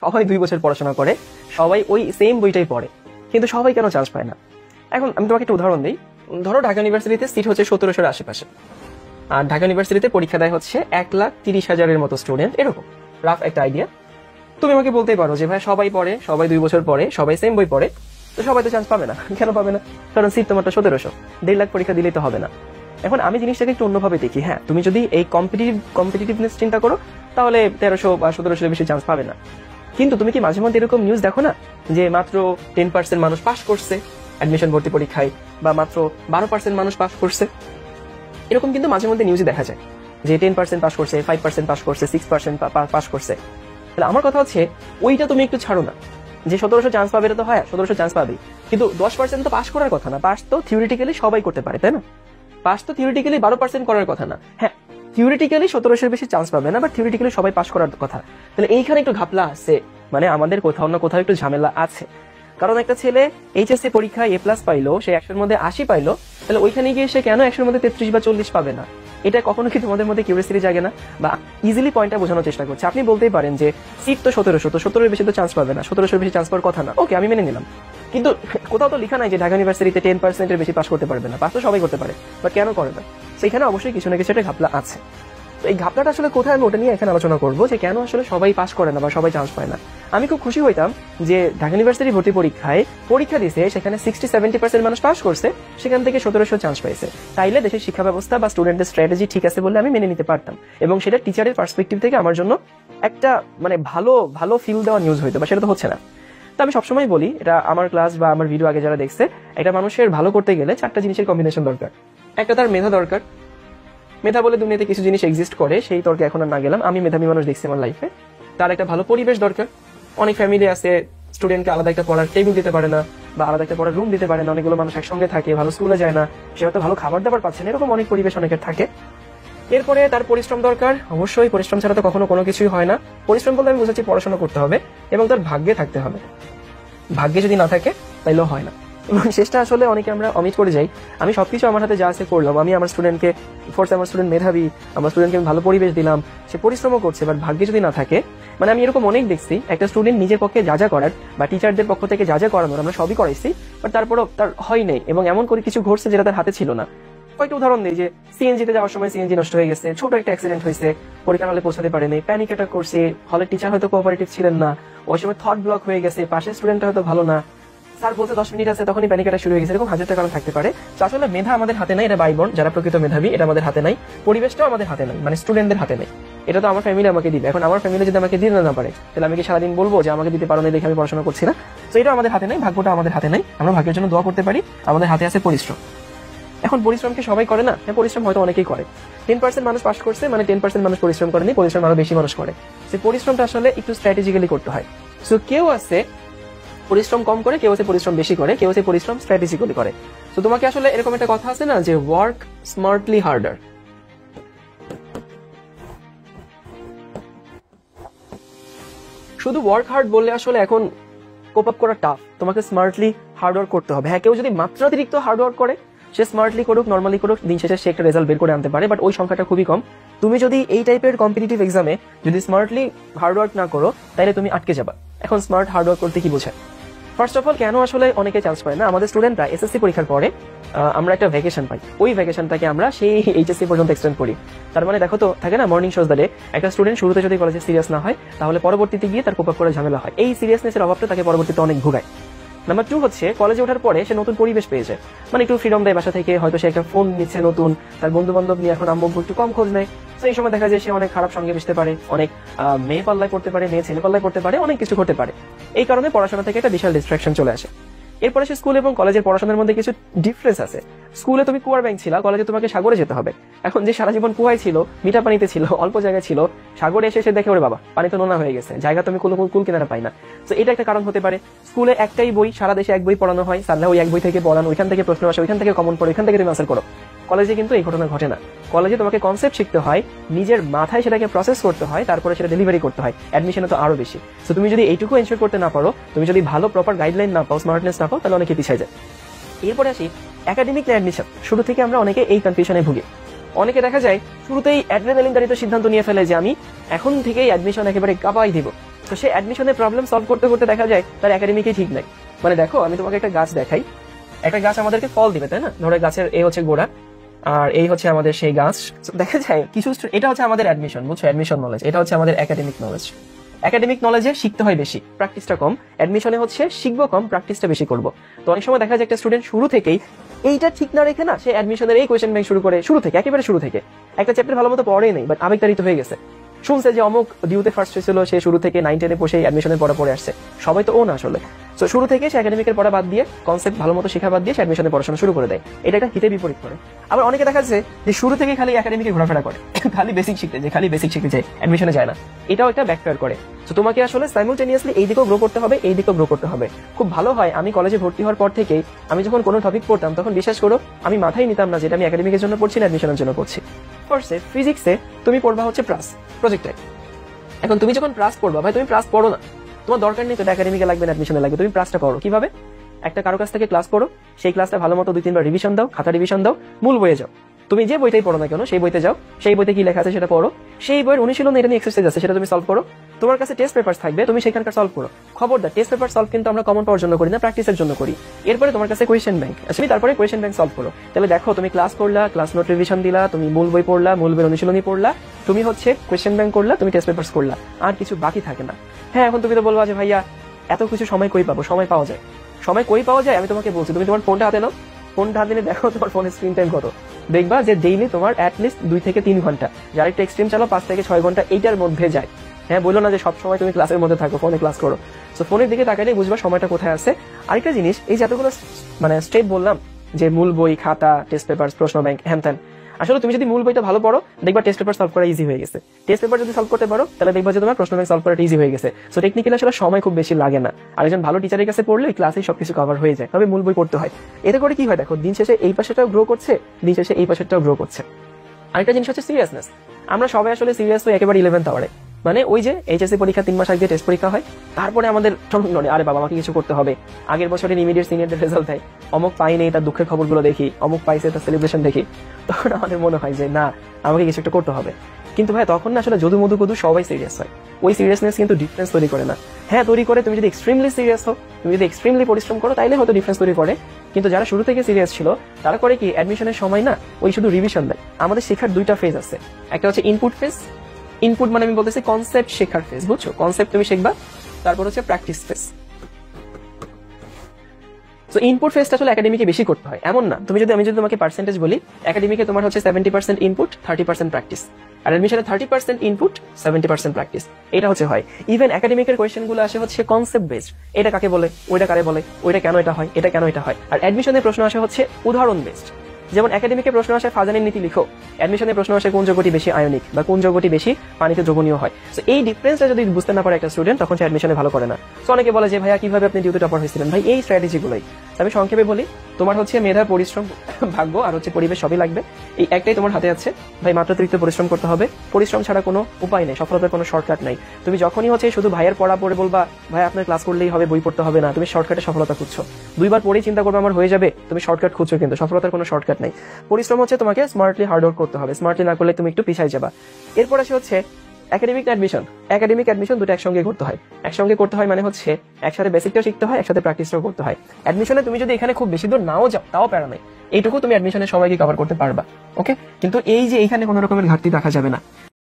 সবাই 2 বছর পড়াশোনা করে, সবাই ওই সেম বইটাই পড়ে, কিন্তু সবাই কেন চান্স পায় না? এখন আমি তোমাকে একটা উদাহরণ দিই। ধরো ঢাকা ইউনিভার্সিটিতে সিট হচ্ছে 1700-এর আশেপাশে, আর ঢাকা ইউনিভার্সিটিতে পরীক্ষা দেয় হচ্ছে 1,30,000-এর মতো স্টুডেন্ট, এরকম রাফ একটা আইডিয়া। তুমি আমাকে বলতেই পারো যে ভাই সবাই পড়ে, সবাই 2 বছর পড়ে, সবাই সেম বই পড়ে, তো সবাই তো চান্স পাবে না। কেন পাবে না? কারণ সিট তোমারটা 1700, 1.5 লাখ পরীক্ষা দিলেই তো হবে না। এখন আমি জিনিসটাকে একটু অন্যভাবে দেখি। হ্যাঁ, তুমি যদি এই কম্পিটিটিভনেস চিন্তা করো, তাহলে 1300 বা 1700 বেশি চান্স পাবে না। কিন্তু তুমি কি মাঝে মধ্যে এরকম নিউজ দেখো না যে মাত্র 10% মানুষ পাস করছে অ্যাডমিশন ভর্তি পরীক্ষায়, বা মাত্র 12% মানুষ পাস করছে? এরকম কিন্তু মাঝে মধ্যে নিউজে দেখা যায় যে 10% পাস করছে, 5% পাস করছে, 6% পাস করছে। তাহলে আমার কথা হচ্ছে, ওইটা তুমি একটু ছাড়ো না। যে 1700 চান্স পাবে, এটা তো হয় 1700 চান্স পাবে, কিন্তু 10% তো পাস করার কথা না। পাস তো থিওরিটিক্যালি সবাই করতে পারে, তাই না? পাস তো থিওরিটিক্যালি 12% করার কথা না। হ্যাঁ, থিওরিটিক্যালি 1700-এর বেশি চান্স পাবে না, বাট থিওরিটিক্যালি সবাই পাস করার কথা। তাহলে এইখানে একটু ঘাপলা আছে, মানে আমাদের কোথাও না কোথাও একটু ঝামেলা আছে। কারণ একটা ছেলে এইচএসসি পরীক্ষায় A+ পাইলো, সে 100-এর মধ্যে 80 পাইলো, তাহলে ওইখানে গিয়ে সে কেন 100-এর মধ্যে 33 বা 40 পাবে না? এটা কখনো কি তোমাদের মধ্যে কিউরিয়াসিটি জাগে না? বা ইজিলি পয়েন্টটা বোঝানোর চেষ্টা করছে। আপনি বলতেই পারেন যে সিট তো 1700, তো 17-এর বেশি তো চান্স পাবে না, 1700-এর বেশি চান্স পাওয়ার কথা না। ওকে, আমি মেনে নিলাম, কিন্তু কোথাও তো লেখা নাই যে ঢাকা ইউনিভার্সিটিতে 10%-এর বেশি পাস করতে পারবে না। পাস তো সবাই করতে পারে, বাট কেন করে না? সেখানে অবশ্যই কিছু না কিছু একটা ঘাপলা আছে। তো এই ঘাপলাটা আসলে কোথায়, আমি ওটা নিয়ে এখানে আলোচনা করবো যে কেন আসলে সবাই পাস করে না বা সবাই চান্স পায় না। আমি খুব খুশি হইতাম যে ঢাকা ইউনিভার্সিটি ভর্তি পরীক্ষায় পরীক্ষা দিয়েছে, সেখানে 60-70% মানুষ পাস করছে, সেখান থেকে 1700 চান্স পাইছে। তাইলে দেশের শিক্ষা ব্যবস্থা বা স্টুডেন্টের স্ট্র্যাটেজি ঠিক আছে বলে আমি মেনে নিতে পারতাম, এবং সেটা টিচারের পার্সপেক্টিভ থেকে আমার জন্য একটা মানে ভালো ফিল দেওয়া নিউজ হইতো, বা সেটা তো হচ্ছে না। তো আমি সবসময় বলি, এটা আমার ক্লাস বা আমার ভিডিও আগে যারা দেখছে, একটা মানুষের ভালো করতে গেলে 4টা জিনিসের কম্বিনেশন দরকার। একটা, তার মেধা দরকার। মেধা বলে দুনিয়াতে কিছু জিনিস এক্সিস্ট করে, সেই তর্কে এখন আর না গেলাম, আমি মেধাবী মানুষ দেখছি আমার লাইফে। তার একটা ভালো পরিবেশ দরকার। অনেক ফ্যামিলি আছে স্টুডেন্টকে আলাদা একটা পড়ার টেবিল দিতে পারে না, বা আলাদা একটা পড়ার রুম দিতে পারে না, অনেকগুলো মানুষ একসঙ্গে থাকে, ভালো স্কুলে যায় না, সে হয়তো ভালো খাবার দাবার পাচ্ছে না, এরকম অনেক পরিবেশ অনেকের থাকে। এরপরে তার পরিশ্রম দরকার। অবশ্যই পরিশ্রম ছাড়া তো কখনো কোনো কিছুই হয় না। পরিশ্রম বলতে আমি বুঝাচ্ছি পড়াশোনা করতে হবে, এবং তার ভাগ্যে থাকতে হবে। ভাগ্যে যদি না থাকে তাইলেও হয় না, এবং শেষটা আসলে অনেকে আমরা অমিট করে যাই। আমি সবকিছু আমার হাতে যা আছে করলাম, আমি আমার স্টুডেন্টকে ফোর্স, আমার স্টুডেন্ট মেধাবী, আমার স্টুডেন্টকে আমি ভালো পরিবেশ দিলাম, সে পরিশ্রমও করছে, বাট ভাগ্যে যদি না থাকে, মানে আমি এরকম অনেক দেখছি, একটা স্টুডেন্ট নিজের পক্ষে যা যা করার বা টিচারদের পক্ষ থেকে যা যা করানোর আমরা সবই করাইছি, বাট তারপরও তার হয় নাই, এবং এমন করে কিছু ঘটছে যেটা তার হাতে ছিল না। কয়েকটা উদাহরণ দিই, যে সিএনজিতে যাওয়ার সময় সিএনজি নষ্ট হয়ে গেছে, ছোট একটা অ্যাক্সিডেন্ট হয়েছে, পরীক্ষার হলে পৌঁছাতে পারেনি, প্যানিক অ্যাটাক করছে, হলের টিচার হয়তো কোঅপারেটিভ ছিলেন না, ওই সময় থট ব্লক হয়ে গেছে, পাশের স্টুডেন্টটা হয়তো ভালো না, স্যার বলতে 10 মিনিট আছে, তখনই প্যানিক অ্যাটাক শুরু হয়ে গেছে। এরকম হাজারটা কারণ থাকতে পারে। তো আসলে মেধা আমাদের হাতে নাই, এটা বাইবর্ন, যারা প্রকৃত মেধাবী, এটা আমাদের হাতে নাই। পরিবেশটাও আমাদের হাতে নাই, মানে স্টুডেন্টদের হাতে নাই। এটা তো আমার ফ্যামিলি আমাকে দিবে। এখন আমার ফ্যামিলি যদি আমাকে দিতে না পারে, তাহলে আমি কি সারাদিন বলবো যে আমাকে দিতে পারো না, দেখে আমি পড়াশোনা করছি না? তো এটা আমাদের হাতে নাই, ভাগ্যটা আমাদের হাতে নাই। আমরা ভাগ্যের জন্য দোয়া করতে পারি, আমাদের হাতে আছে পরিশ্রম। এখন পরিশ্রমকে সবাই করে না? হ্যাঁ, পরিশ্রম হয়তো অনেকেই করে। 10% মানুষ পাস করছে, মানে 10% মানুষ পরিশ্রম করেনি, পরিশ্রম আরো বেশি মানুষ করে। সেই পরিশ্রমটা আসলে একটু স্ট্র্যাটেজিক্যালি করতে হয়। সো কেউ আছে পরিশ্রম কম করে, কেউ আছে পরিশ্রম বেশি করে, কেউ আছে পরিশ্রম স্ট্র্যাটেজিক্যালি করে। তো তোমাকে আসলে এরকম একটা কথা আছে না, যে ওয়ার্ক স্মার্টলি হার্ডার। শুধু ওয়ার্ক হার্ড বললে আসলে এখন কোপ আপ করা টাফ, তোমাকে স্মার্টলি হার্ড ওয়ার্ক করতে হবে। হ্যাঁ, কেউ যদি মাত্রাতিরিক্ত হার্ড ওয়ার্ক করে, সে স্মার্টলি করুক, নর্মালি করুক, দিন শেষে সে একটা রেজাল্ট বের করে আনতে পারে, বাট ওই সংখ্যাটা খুবই কম। তুমি যদি এই টাইপের কম্পিটিটিভ এক্সামে যদি স্মার্টলি হার্ড ওয়ার্ক না করো, তাহলে তুমি আটকে যাবা। এখন স্মার্ট হার্ড ওয়ার্ক করতে কি বোঝায়? ফার্স্ট অফ অল, কেন আসলে অনেকে চান্স পায় না? আমাদের স্টুডেন্টরা এসএসসি পরীক্ষার পরে আমরা একটা ভ্যাকেশন পাই, ওই ভ্যাকেশনটাকে আমরা সেই এইচএসসি পর্যন্ত এক্সটেন্ড করি। তার মানে দেখো তো, থাকে না মর্নিং শোজ দ্য ডে, একটা স্টুডেন্ট শুরুতে যদি কলেজে সিরিয়াস না হয়, তাহলে পরবর্তীতে গিয়ে তার কোপ আপ করে ঝামেলা হয়। এই সিরিয়াসনেসের অভাবটা তাকে পরবর্তীতে অনেক ভোগায়। নাম্বার 2 হচ্ছে, কলেজে ওঠার পরে সে নতুন পরিবেশ পেয়েছে, মানে একটু ফ্রিডম দেয় বাসা থেকে, হয়তো সে একটা ফোন নিচ্ছে নতুন, তার বন্ধু বান্ধব নিয়ে এখন আম্মু একটু কম খোঁজ নেয়। তো এই সময় দেখা যায় সে অনেক খারাপ সঙ্গে মিশতে পারে, অনেক মেয়ে পাল্লায় পড়তে পারে, মেয়ে ছেলে পাল্লায় পড়তে পারে, অনেক কিছু করতে পারে। এই কারণে পড়াশোনা থেকে একটা বিশাল ডিস্ট্রাকশন চলে আসে। এরপরে সে স্কুল এবং কলেজের পড়াশোনার মধ্যে কিছু ডিফারেন্স আছে। স্কুলে তুমি কুয়ার ব্যাংক ছিলা, কলেজে তোমাকে সাগরে যেতে হবে। এখন যে সারা জীবন কুয়ায় ছিল, মিঠা পানিতে ছিল, অল্প জায়গায় ছিল, সাগরে এসে দেখে ওরে বাবা পানি তো নোনা হয়ে গেছে, জায়গা তুমি কুল কিনারা পাই না। তো এটা একটা কারণ হতে পারে। স্কুলে একটাই বই, সারা দেশে এক বই পড়ানো হয়, স্যাররা ওই এক বই থেকে পড়ানো, ওইখান থেকে প্রশ্ন আসে, ওইখান থেকে কমন পড়ে, ওইখান থেকে তুমি আনসার করো। কলেজে কিন্তু এই ঘটনা ঘটে না। কলেজে তোমাকে কনসেপ্ট শিখতে হয়, নিজের মাথায় সেটাকে প্রসেস করতে হয়, তারপরে সেটা ডেলিভারি করতে হয়। অ্যাডমিশনে তো আরো বেশি। তো তুমি যদি এইটুকু এনশিওর করতে না পারো, তুমি যদি ভালো প্রপার গাইডলাইন না পাও, স্মার্টনেস না পাও, তাহলে অনেকে পিছিয়ে যায়। এরপরে আসি একাডেমিক অ্যাডমিশন। শুরু থেকে আমরা অনেকে এই কনফিউশনে ভুগি। অনেকে দেখা যায় শুরুতেই অ্যাড্রেনালিন দাঁড়িয়ে সিদ্ধান্ত নিয়ে ফেলে যে আমি এখন থেকেই অ্যাডমিশন একেবারে কাঁপাই দিব, তো সে অ্যাডমিশনের প্রবলেম সলভ করতে করতে দেখা যায় তার একাডেমিকই ঠিক নাই। মানে দেখো আমি তোমাকে একটা গাছ দেখাই, একটা গাছ আমাদেরকে ফল দিবে তাই না, ধরো গাছের এই হচ্ছে গোড়া আর এই হচ্ছে আমাদের সেই গাছ। দেখা যায় কিছু এটা হচ্ছে আমাদের অ্যাডমিশন, বুঝছো, অ্যাডমিশন নলেজ। এটা হচ্ছে আমাদের একাডেমিক নলেজ। একাডেমিক নলেজে শিখতে হয় বেশি, প্র্যাকটিসটা কম। অ্যাডমিশনে হচ্ছে শিখবো কম, প্র্যাকটিসটা বেশি করবো। তো অনেক সময় দেখা যায় একটা স্টুডেন্ট শুরু থেকেই এইটা ঠিক না রেখে না সে অ্যাডমিশনের এই কোয়েশ্চেন ব্যাংক শুরু করে, শুরু থেকে একেবারে শুরু থেকে একটা চ্যাপ্টার ভালো মতো পড়েই নেই, বাট আবেগতাড়িত হয়ে গেছে। শুনছে যে অমুক ডিউতে ফার্স্ট হয়েছিল, সে শুরু থেকে 9-10 বসে অ্যাডমিশনের পড়া পড়ে আসছে। সবাই তো ও না আসলে। তো শুরু থেকে সে একাডেমিকের পড়া বাদ দিয়ে, কনসেপ্ট ভালো মতো শেখা বাদ দিয়ে সে অ্যাডমিশনের পড়াশোনা শুরু করে দেয়। এটা একটা হিতে বিপরীত করে। আবার অনেকে দেখা যাচ্ছে যে শুরু থেকে খালি একাডেমিকে ঘোরাফেরা করে, খালি বেসিক শিখতে যায়, খালি বেসিক শিখতে যায়, অ্যাডমিশনে যায় না। এটাও একটা ব্যাকফায়ার করে। তো তোমাকে আসলে সাইমultaneously এই দিকেও গ্রো করতে হবে, এই দিকেও গ্রো করতে হবে। খুব ভালো হয় আমি কলেজে ভর্তি হওয়ার পর থেকেই আমি যখন কোনো টপিক পড়তাম তখন বিশ্বাস করো আমি মাথায় নিতাম না যেটা আমি একাডেমিকের জন্য পড়ছি না অ্যাডমিশনের জন্য পড়ছি। ফার্স্টে ফিজিক্সে তুমি পড়বা হচ্ছে প্লাস প্রজেক্টে। এখন তুমি যখন প্লাস পড়বা, ভাই তুমি প্লাস পড়ো না, তোমার দরকার নেই তো একাডেমিকে লাগবে না অ্যাডমিশনে লাগবে, তুমি প্লাসটা করো। কিভাবে? একটা কারো কাছ থেকে ক্লাস পড়ো, সেই ক্লাসটা ভালো মতো 2-3 বার রিভিশন দাও, খাতা রিভিশন দাও, মূল বইয়ে যাও। তুমি যে বইটাই পড়ো না কেন সেই বইতে যাও, সেই বইতে কি লেখা আছে সেটা পড়ো, সেই বইয়ের অনুশীলন এটা নিয়ে এক্সারসাইজ আছে সেটা তুমি সলভ করো। তোমার কাছে টেস্ট পেপার থাকবে, তুমি সেখানকার সলভ করো। খবরদার টেস্ট পেপার সলভ কিন্তু আমরা কমন পাওয়ার জন্য করি না, প্র্যাকটিসের জন্য করি। এরপরে তোমার কাছে কোয়েশ্চেন ব্যাংক আসলে, তারপরে কোয়েশ্চেন ব্যাংক সলভ করো। তাহলে দেখো তুমি ক্লাস করলা, ক্লাস নোট রিভিশন দিলা, তুমি মূল বই পড়লা, মূল বইয়ের অনুশীলনী পড়লা, তুমি হচ্ছে কোয়েশ্চেন ব্যাংক করলা, তুমি টেস্ট পেপারস করলা, আর কিছু বাকি থাকে না। হ্যাঁ এখন তুমি তো বলবা যে ভাইয়া এত কিছু সময় কই পাবো? সময় পাওয়া যায়, সময় কই পাওয়া যায় আমি তোমাকে বলছি। তুমি তোমার ফোনটা হাতে নাও, ফোনটা হাতে নিয়ে দেখো তোমার ফোনের স্ক্রিন টাইম কত। দেখবা যে ডেইলি তোমার অ্যাটলিস্ট 2 থেকে 3 ঘন্টা, যারা একটু এক্সট্রিম চালো 5 থেকে 6 ঘন্টা এইটার মধ্যে যায়। হ্যাঁ বললো না যে সবসময় তুমি ক্লাসের মধ্যে থাকো, ফোনে ক্লাস করো। সো ফোনের দিকে তাকালে বুঝবা সময়টা কোথায় আছে। আরেকটা জিনিস, এই যে এতগুলো মানে স্টেপ বললাম যে মূল বই, খাতা, টেস্ট পেপার, প্রশ্ন ব্যাংক, হ্যান ত্যান, আসলে তুমি যদি মূল বইটা ভালো পড়ো দেখবা টেস্ট পেপার সলভ করা ইজি হয়ে গেছে। টেস্ট পেপার যদি সলভ করতে পারো তাহলে দেখবা যে তোমার প্রশ্ন ব্যাংক সলভ করাটা ইজি হয়ে গেছে। সো টেকনিক্যালি আসলে সময় খুব বেশি লাগে না। আর একজন ভালো টিচারের কাছে পড়লে ওই ক্লাসেই সবকিছু কভার হয়ে যায়, তবে মূল বই পড়তে হয়। এতে করে কি হয় দেখো, দিন শেষে এই পাশেটাও গ্রো করছে, দিন শেষে এই পাশেটাও গ্রো করছে। আরেকটা জিনিস হচ্ছে সিরিয়াসনেস। আমরা সবাই আসলে সিরিয়াস হই একেবারে 11th আওয়ারে। মানে ওই যে এইচএসসি পরীক্ষা 3 মাস আগে টেস্ট পরীক্ষা হয়, তারপরে আমাদের আরে বাবা আমাকে কিছু করতে হবে। আগের বছরের ইমিডিয়েট সিনিয়রদের রেজাল্ট দেয়, অমুক পাইনি তার দুঃখের খবরগুলো দেখি, অমুক পাইছে তার সেলিব্রেশন দেখি, তখন আমাদের মনে হয় যে না আমাকে কিছু একটা করতে হবে। কিন্তু ভাই তখন না আসলে যদু মধু কদু সবাই সিরিয়াস হয়। ওই সিরিয়াসনেস কিন্তু ডিফারেন্স তৈরি করে না। হ্যাঁ তৈরি করে, তুমি যদি এক্সট্রিমলি সিরিয়াস হও, তুমি যদি এক্সট্রিমলি পরিশ্রম করো তাইলে হয়তো ডিফারেন্স তৈরি করে। কিন্তু যারা শুরু থেকে সিরিয়াস ছিল তারা করে কি, অ্যাডমিশনের সময় না ওই শুধু রিভিশন দেয়। আমাদের শেখার 2টা ফেজ আছে, একটা হচ্ছে ইনপুট ফেজ। ইনপুট মানে আমি বলতেছি কনসেপ্ট শেখার ফেজ, বুঝছো, কনসেপ্ট তুমি শিখবা। তারপর হচ্ছে প্র্যাকটিস ফেজ। সো ইনপুট ফেজটা আসলে একাডেমিকে বেশি করতে হয় এমন না। আমি যদি তোমাকে পার্সেন্টেজ বলি, একাডেমিকে তোমার হচ্ছে 70% ইনপুট, 30% প্র্যাকটিস। আর অ্যাডমিশনে 30% ইনপুট, 70% প্র্যাকটিস। এটা হচ্ছে হয়। ইভেন একাডেমিকের কোয়েশ্চেন গুলো আসে হচ্ছে কনসেপ্ট বেসড, এটা কাকে বলে, ওইটা কারে বলে, ওইটা কেন এটা হয়, এটা কেন এটা হয়। আর অ্যাডমিশনের প্রশ্ন আসে হচ্ছে উদাহরণ বেসড। যেমন একাডেমিকে প্রশ্ন আসে ফাজানের নীতি লিখো, অ্যাডমিশনে প্রশ্ন আসে কোন যৌগটি বেশি আয়নিক বা কোন যৌগটি বেশি পানিতে দ্রবণীয় হয়। সো এই ডিফারেন্সটা যদি বুঝতে না পারে একটা স্টুডেন্ট, তখন সে অ্যাডমিশনে ভালো করে না। সো অনেকে বলে যে ভাইয়া কিভাবে আপনি ডিউতে টপার হয়েছিলেন? ভাই এই স্ট্র্যাটেজিগুলোই। আমি সংক্ষেপে বলি, তোমার হচ্ছে মেধা, পরিশ্রম, ভাগ্য আর হচ্ছে পরিবেশ সবই লাগবে। এই একটাই তোমার হাতে আছে ভাই, মাত্রাতিরিক্ত পরিশ্রম করতে হবে। পরিশ্রম ছাড়া কোনো উপায় নেই, সফলতার কোনো শর্টকাট নাই। তুমি যখনই হচ্ছে শুধু ভাইয়ের পড়া পড়ে বলবা ভাই আপনার ক্লাস করলেই হবে, বই পড়তে হবে না, তুমি শর্টকাটে সফলতা খুঁজছো। 2 বার পড়েই চিন্তা করবে আমার হয়ে যাবে, তুমি শর্টকাট খুঁজছো, কিন্তু সফলতার কোনো শর্টকাট নাই। পরিশ্রম হচ্ছে তোমাকে স্মার্টলি হার্ডওয়ার্ক করতে হবে, স্মার্টলি না করলে তুমি একটু পিছাই যাবা। এরপর আসে হচ্ছে একাডেমিক অ্যাডমিশন। একাডেমিক অ্যাডমিশন দুটো একসঙ্গে করতে হয়। একসঙ্গে করতে হয় মানে হচ্ছে একসাথে বেসিকটাও শিখতে হয়, একসাথে প্র্যাকটিসটাও করতে হয়। অ্যাডমিশনে তুমি যদি এখানে খুব বেশি দূর নাও যাও তাও প্যারা নাই, এইটুকু তুমি অ্যাডমিশনের সময়কে কভার করতে পারবা। ওকে, কিন্তু এই যে এইখানে কোনো রকমের ঘাটতি দেখা যাবে না।